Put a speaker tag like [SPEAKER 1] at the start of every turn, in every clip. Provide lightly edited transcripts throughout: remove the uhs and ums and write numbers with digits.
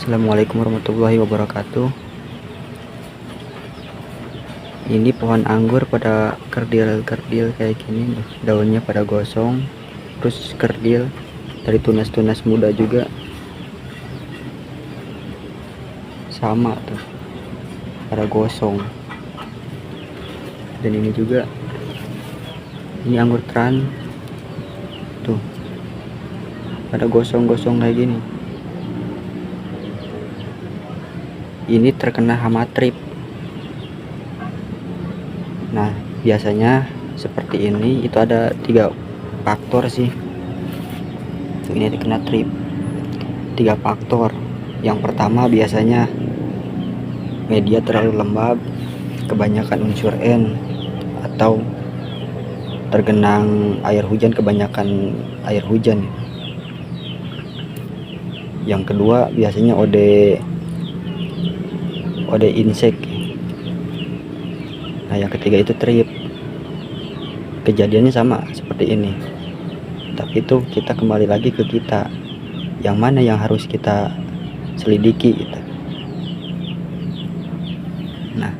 [SPEAKER 1] Assalamualaikum warahmatullahi wabarakatuh. Ini pohon anggur pada kerdil-kerdil kayak gini, daunnya pada gosong, terus kerdil dari tunas-tunas muda juga sama tuh, pada gosong. Dan ini juga, ini anggur teran tuh, pada gosong-gosong kayak gini. Ini terkena hama trip. Nah, biasanya seperti ini itu ada 3 faktor sih. Tuh, ini terkena trip. 3 faktor. Yang pertama biasanya media terlalu lembab, kebanyakan unsur N, atau tergenang air hujan, kebanyakan air hujan. Yang kedua biasanya OD insek. Nah, yang ketiga itu trip. Kejadiannya sama seperti ini, tapi itu kita kembali lagi ke kita, yang mana yang harus kita selidiki gitu. Nah,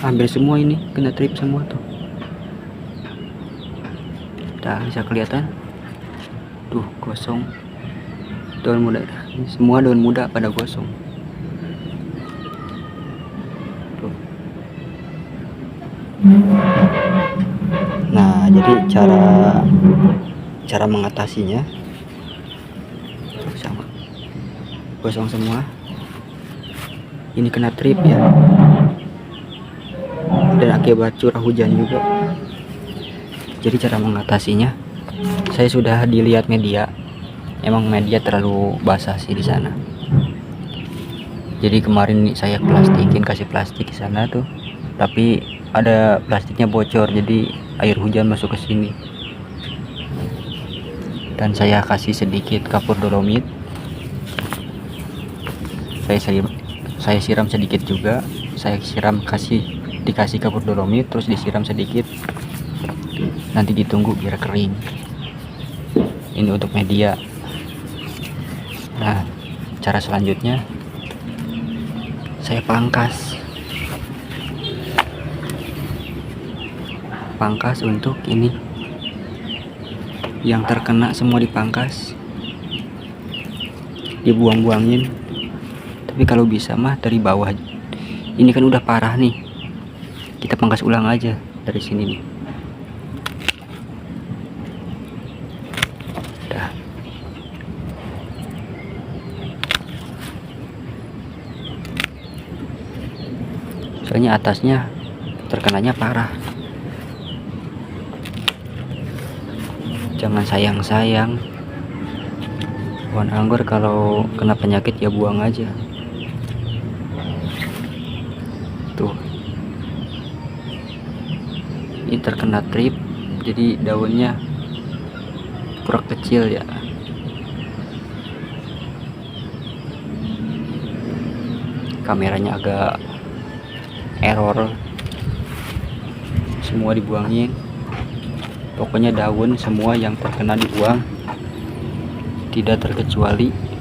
[SPEAKER 1] hampir semua ini kena trip semua tuh. Nah, bisa kelihatan tuh, gosong. Daun muda, semua daun muda pada gosong tuh. Nah, jadi cara mengatasinya tuh sama, gosong semua. Ini kena trip ya, dan akibat curah hujan juga. Jadi cara mengatasinya, saya sudah dilihat media. Emang media terlalu basah sih di sana. Jadi kemarin saya kasih plastik di sana tuh, tapi ada plastiknya bocor, jadi air hujan masuk ke sini. Dan saya kasih sedikit kapur dolomit. Saya siram sedikit juga. Dikasih kapur dolomit, terus disiram sedikit. Nanti ditunggu biar kering. Ini untuk media. Nah, cara selanjutnya saya pangkas untuk ini yang terkena, semua dipangkas, dibuang-buangin. Tapi kalau bisa mah dari bawah. Ini kan udah parah nih, kita pangkas ulang aja dari sini nih. Soalnya atasnya terkenanya parah. Jangan sayang-sayang pohon anggur, kalau kena penyakit ya buang aja. Tuh, ini terkena trip, jadi daunnya kurang kecil ya. Kameranya agak error, semua dibuangin. Pokoknya daun semua yang terkena dibuang, tidak terkecuali.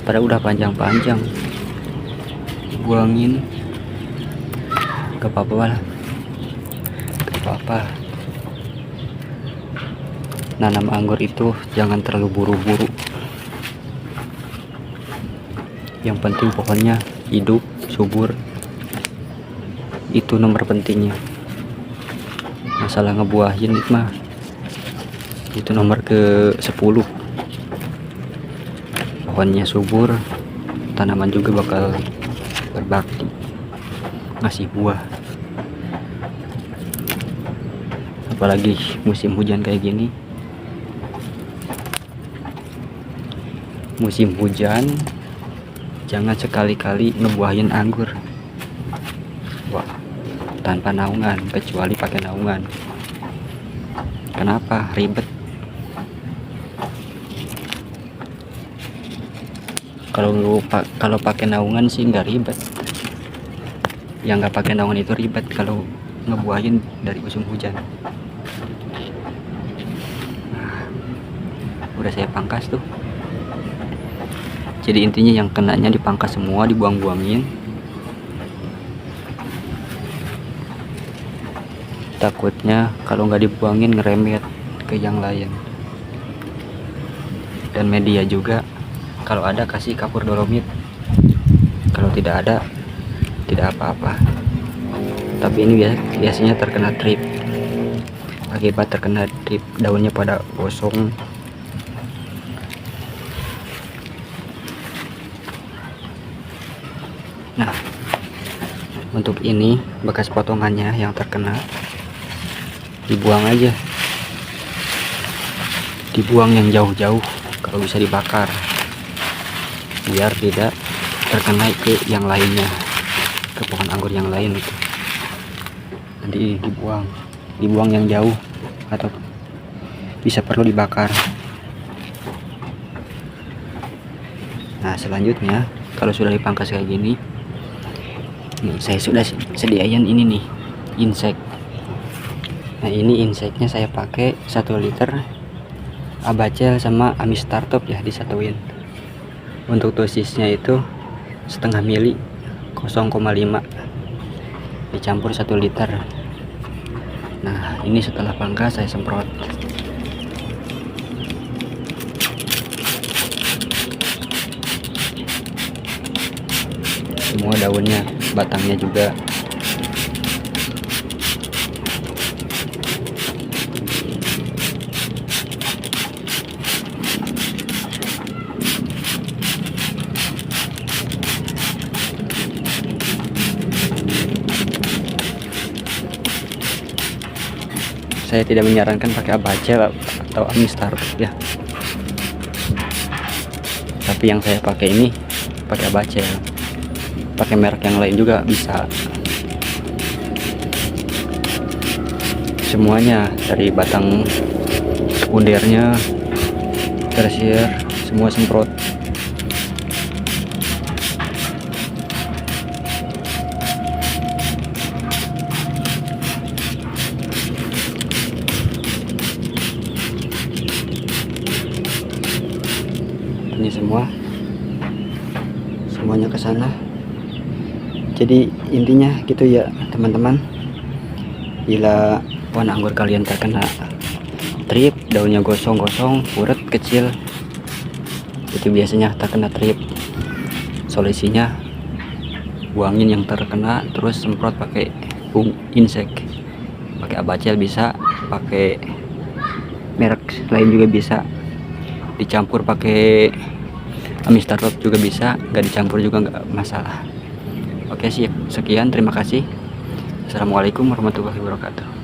[SPEAKER 1] Pada udah panjang-panjang, buangin, gak apa-apa lah, gak apa-apa. Nanam anggur itu jangan terlalu buru-buru. Yang penting pohonnya hidup, subur, itu nomor pentingnya. Masalah ngebuahin mah itu nomor ke-10. Pohonnya subur, tanaman juga bakal berbakti, ngasih buah. Apalagi musim hujan kayak gini. Musim hujan jangan sekali-kali ngebuahin anggur. Wah, tanpa naungan, kecuali pakai naungan. Kenapa ribet? Kalau pakai naungan sih nggak ribet. Yang nggak pakai naungan itu ribet kalau ngebuahin dari musim hujan. Nah, udah saya pangkas tuh. Jadi intinya yang kenanya dipangkas semua, dibuang-buangin. Takutnya kalau nggak dibuangin ngerembet ke yang lain. Dan media juga, kalau ada kasih kapur dolomit, kalau tidak ada tidak apa-apa. Tapi ini biasanya terkena trip. Akibat terkena trip, daunnya pada gosong. Nah, untuk ini bekas potongannya yang terkena dibuang aja, dibuang yang jauh-jauh kalau bisa dibakar, biar tidak terkena ke yang lainnya, ke pohon anggur yang lain itu. Nanti dibuang yang jauh, atau bisa perlu dibakar. Nah, selanjutnya kalau sudah dipangkas kayak gini, nih saya sudah sediain ini nih, insek. Nah, ini inseknya saya pakai 1 liter Abacel sama Amistar Top ya, disatuin. Untuk dosisnya itu setengah mili, 0,5 dicampur 1 liter. Nah, ini setelah pangkas saya semprot. Semua daunnya, batangnya juga. Saya tidak menyarankan pakai Abacel atau Amistar ya. Tapi yang saya pakai ini pakai Abacel. Pakai merek yang lain juga bisa. Semuanya dari batang sekundernya, tersier, semua semprot. Ini semuanya ke sana. Jadi intinya gitu ya teman-teman, bila pohon anggur kalian terkena trip, daunnya gosong-gosong, puret, kecil, itu biasanya terkena trip. Solusinya buangin yang terkena, terus semprot pakai insek, pakai Abacel bisa, pakai merek lain juga bisa, dicampur pakai Amistar Top juga bisa, nggak dicampur juga nggak masalah. Oke, sekian, terima kasih. Assalamualaikum warahmatullahi wabarakatuh.